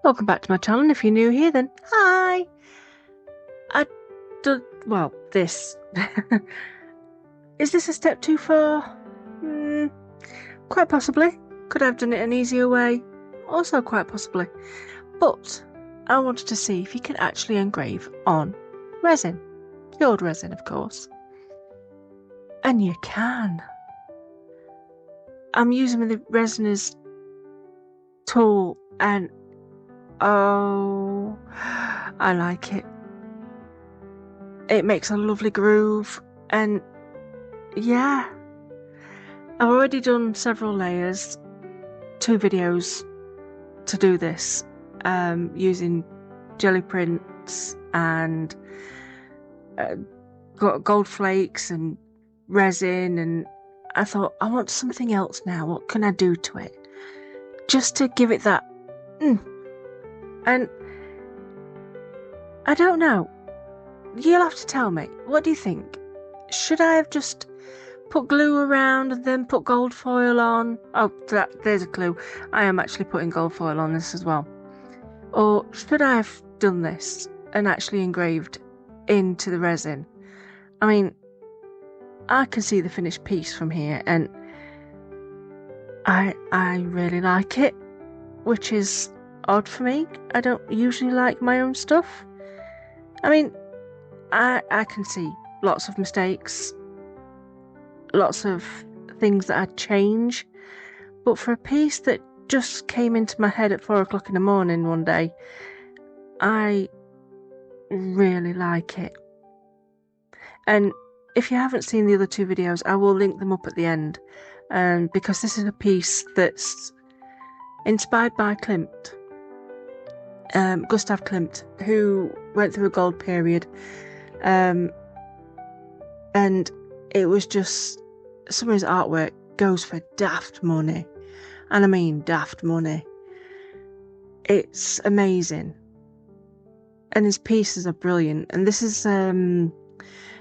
Welcome back to my channel, and if you're new here then hi! This. Is this a step too far? Quite possibly. Could I have done it an easier way? Also quite possibly. But I wanted to see if you can actually engrave on resin. Cured resin, of course. And you can. I'm using the resiners tool and oh, I like it. It makes a lovely groove, and yeah, I've already done several layers, 2 videos to do this, using jelly prints and gold flakes and resin, and I thought I want something else now. What can I do to it just to give it that and I don't know. You'll have to tell me. What do you think? Should I have just put glue around and then put gold foil on? Oh, there's a clue. I am actually putting gold foil on this as well. Or should I have done this and actually engraved into the resin? I mean, I can see the finished piece from here, and I really like it, which is odd for me. I don't usually like my own stuff. I mean, I can see lots of mistakes, lots of things that I'd change, but for a piece that just came into my head at 4 o'clock in the morning one day, I really like it. And if you haven't seen the other 2 videos, I will link them up at the end, because this is a piece that's inspired by Klimt, Gustav Klimt, who went through a gold period. And it was just, some of his artwork goes for daft money, and I mean daft money. It's amazing, and his pieces are brilliant. And this is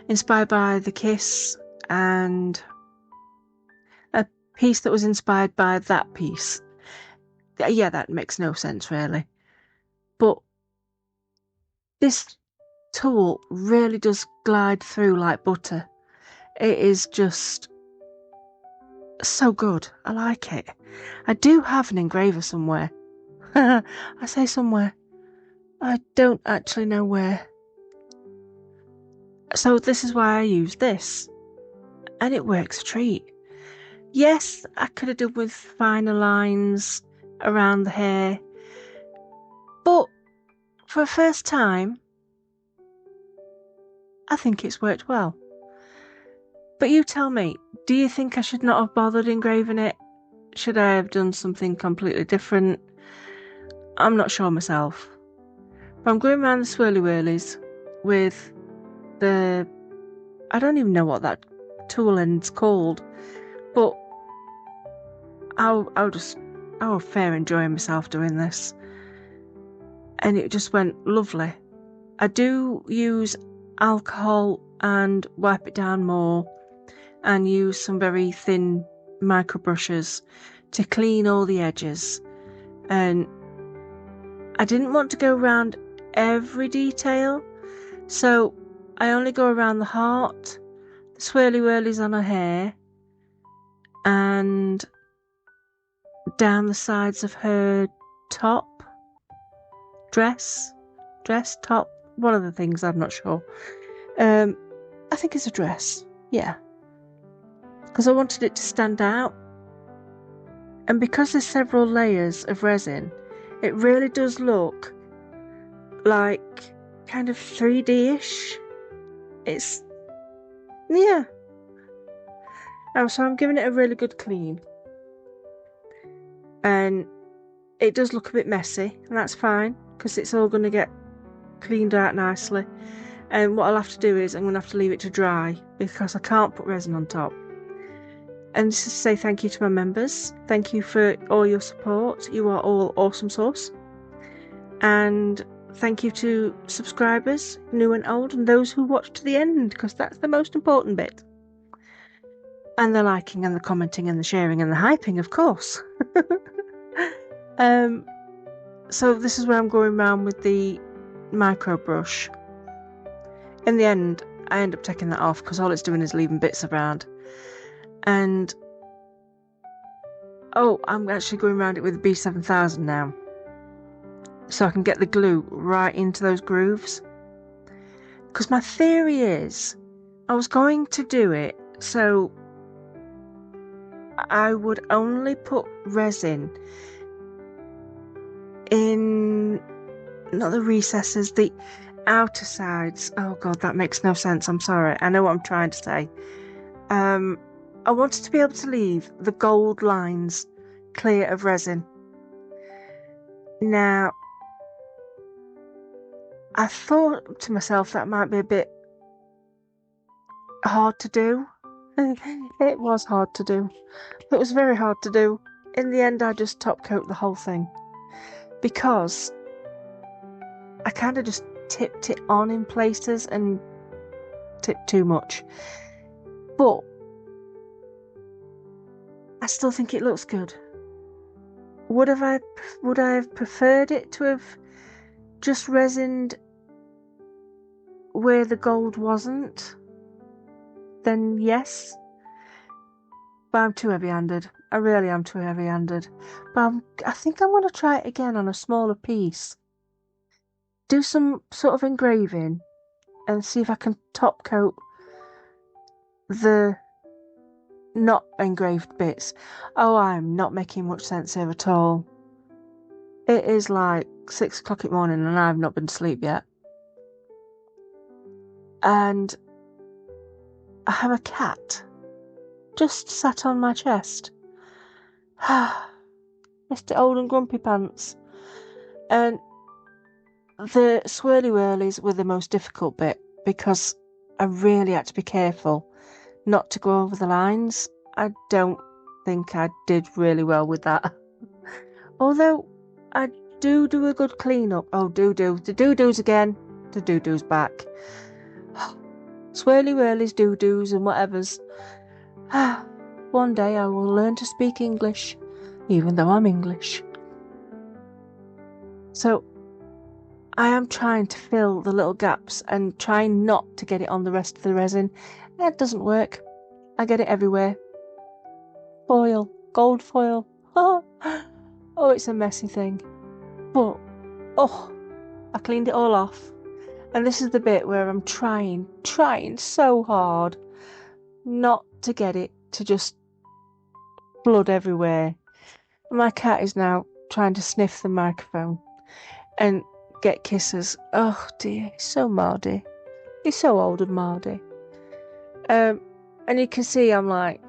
inspired by the Kiss, and a piece that was inspired by that piece. Yeah, that makes no sense really, but this tool really does glide through like butter. It is just so good. I like it. I do have an engraver somewhere. I say somewhere. I don't actually know where. So this is why I use this, and it works a treat. Yes, I could have done with finer lines around the hair, but for a first time, I think it's worked well. But you tell me, do you think I should not have bothered engraving it? Should I have done something completely different? I'm not sure myself. But I'm going around the swirly whirlies with the, I don't even know what that tool end's called, but I'll fair enjoying myself doing this. And it just went lovely. I do use alcohol and wipe it down more, and use some very thin micro brushes to clean all the edges. And I didn't want to go around every detail, so I only go around the heart, the swirly whirlies on her hair, and down the sides of her top, dress, top, one of the things, I'm not sure. I think it's a dress, yeah, because I wanted it to stand out. And because there's several layers of resin, it really does look like kind of 3D-ish. It's, yeah. Oh, so I'm giving it a really good clean. And it does look a bit messy, and that's fine, because it's all going to get cleaned out nicely. And what I'll have to do is I'm going to have to leave it to dry, because I can't put resin on top. And just to say thank you to my members. Thank you for all your support. You are all awesome sauce. And thank you to subscribers, new and old, and those who watched to the end, because that's the most important bit. And the liking and the commenting and the sharing and the hyping, of course. So this is where I'm going around with the micro brush. In the end, I end up taking that off because all it's doing is leaving bits around. And I'm actually going around it with the B7000 now, so I can get the glue right into those grooves. Because my theory is, I was going to do it so I would only put resin in, not the recesses, the outer sides. Oh god, that makes no sense. I'm sorry. I know what I'm trying to say. I wanted to be able to leave the gold lines clear of resin. Now, I thought to myself that might be a bit hard to do. It was hard to do. It was very hard to do. In the end, I just top coat the whole thing because I kind of just tipped it on in places and tipped too much. But I still think it looks good. Would I have preferred it to have just resined where the gold wasn't? Then yes. But I'm too heavy-handed. I really am too heavy-handed. But I think I'm going to try it again on a smaller piece. Do some sort of engraving and see if I can top coat the not engraved bits. Oh, I'm not making much sense here at all. It is like 6 o'clock in the morning and I've not been to sleep yet. And I have a cat just sat on my chest. Mr. Old and Grumpy Pants. And the swirly whirlies were the most difficult bit because I really had to be careful not to go over the lines. I don't think I did really well with that. Although I do a good clean-up. Oh, the doo-doos again. The doo-doos back. Swirly whirlies, doo-doos and whatevers. One day I will learn to speak English, even though I'm English. So I am trying to fill the little gaps and trying not to get it on the rest of the resin. It doesn't work. I get it everywhere. Foil, gold foil. Oh, it's a messy thing. But, I cleaned it all off. And this is the bit where I'm trying so hard not to get it to just blood everywhere. My cat is now trying to sniff the microphone and get kisses. Oh dear, he's so mardy. He's so old and mardy. And you can see I'm like,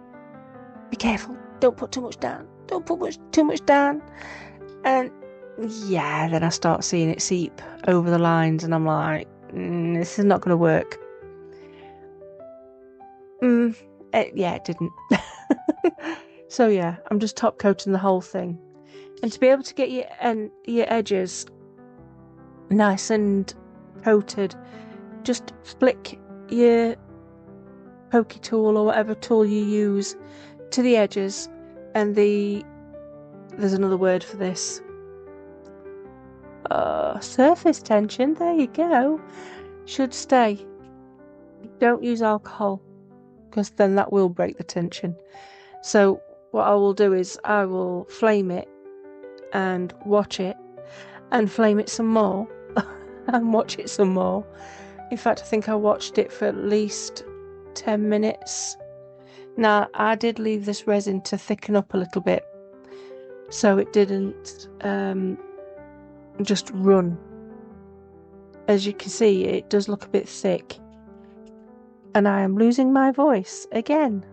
be careful, don't put too much down. Don't put too much down. And yeah, then I start seeing it seep over the lines and I'm like, this is not going to work. It didn't. So yeah, I'm just top coating the whole thing. And to be able to get your edges nice and coated, just flick your pokey tool or whatever tool you use to the edges, and there's another word for this. Surface tension, there you go, should stay. Don't use alcohol, because then that will break the tension. So what I will do is I will flame it and watch it and flame it some more and watch it some more. In fact, I think I watched it for at least 10 minutes. Now, I did leave this resin to thicken up a little bit so it didn't just run. As you can see, it does look a bit thick. And I am losing my voice again.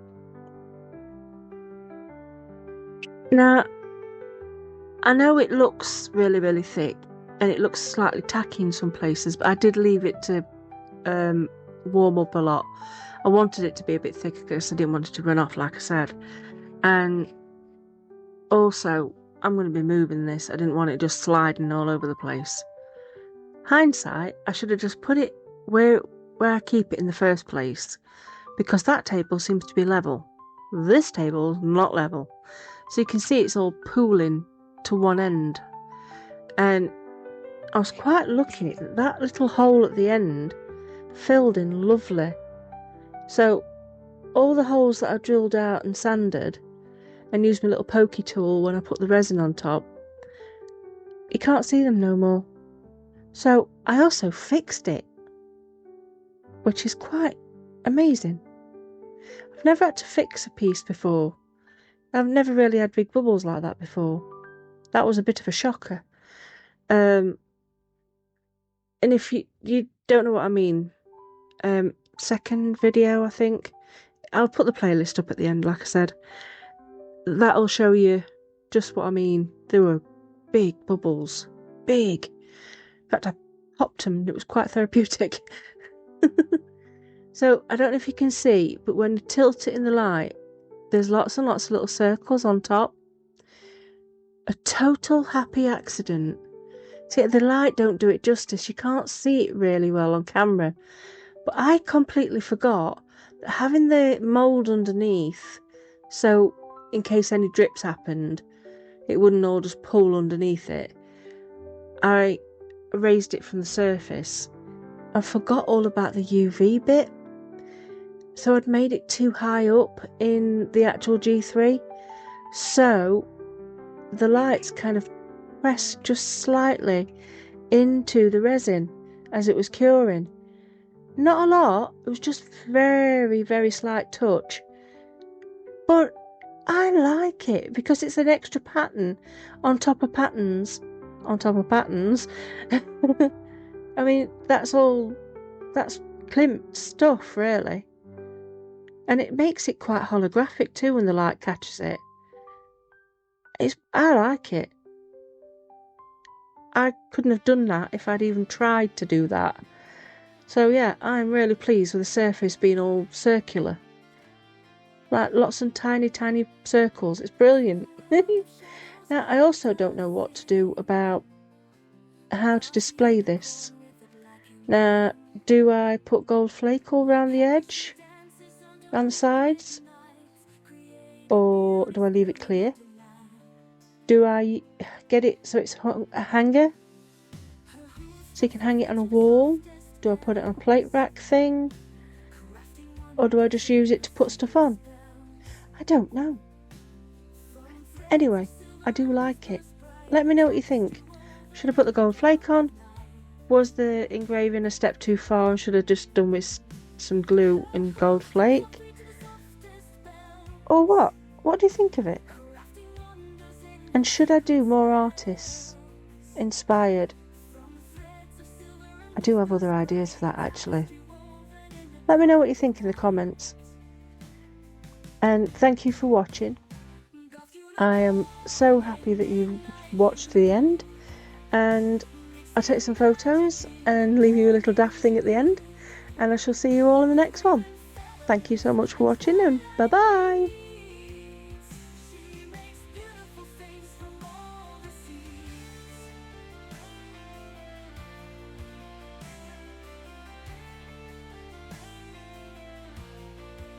Now, I know it looks really, really thick and it looks slightly tacky in some places, but I did leave it to warm up a lot. I wanted it to be a bit thicker because I didn't want it to run off, like I said. And also, I'm going to be moving this. I didn't want it just sliding all over the place. Hindsight, I should have just put it where I keep it in the first place, because that table seems to be level. This table is not level. So you can see it's all pooling to one end. And I was quite lucky that that little hole at the end filled in lovely. So all the holes that I drilled out and sanded and used my little pokey tool when I put the resin on top, you can't see them no more. So I also fixed it, which is quite amazing. I've never had to fix a piece before. I've never really had big bubbles like that before. That was a bit of a shocker. And if you don't know what I mean, second video, I think, I'll put the playlist up at the end, like I said. That'll show you just what I mean. There were big bubbles. Big. In fact, I popped them and it was quite therapeutic. So, I don't know if you can see, but when you tilt it in the light, there's lots and lots of little circles on top. A total happy accident. See, the light don't do it justice. You can't see it really well on camera. But I completely forgot that having the mould underneath, so in case any drips happened, it wouldn't all just pull underneath it. I raised it from the surface. I forgot all about the UV bit. So I'd made it too high up in the actual G3. So the lights kind of pressed just slightly into the resin as it was curing. Not a lot, it was just very, very slight touch. But I like it because it's an extra pattern on top of patterns. On top of patterns. I mean, that's Klimt stuff, really. And it makes it quite holographic too when the light catches it. I like it. I couldn't have done that if I'd even tried to do that. So yeah, I'm really pleased with the surface being all circular. Like lots of tiny, tiny circles. It's brilliant. Now, I also don't know what to do about how to display this. Now, do I put gold flake all around the edge? Around the sides? Or do I leave it clear? Do I get it so it's a hanger? So you can hang it on a wall? Do I put it on a plate rack thing? Or do I just use it to put stuff on? I don't know. Anyway, I do like it. Let me know what you think. Should I put the gold flake on? Was the engraving a step too far and should I just done with some glue and gold flake? Or what? What do you think of it? And should I do more artists inspired? I do have other ideas for that actually. Let me know what you think in the comments. And thank you for watching. I am so happy that you watched to the end. And I'll take some photos and leave you a little daft thing at the end. And I shall see you all in the next one. Thank you so much for watching and bye bye.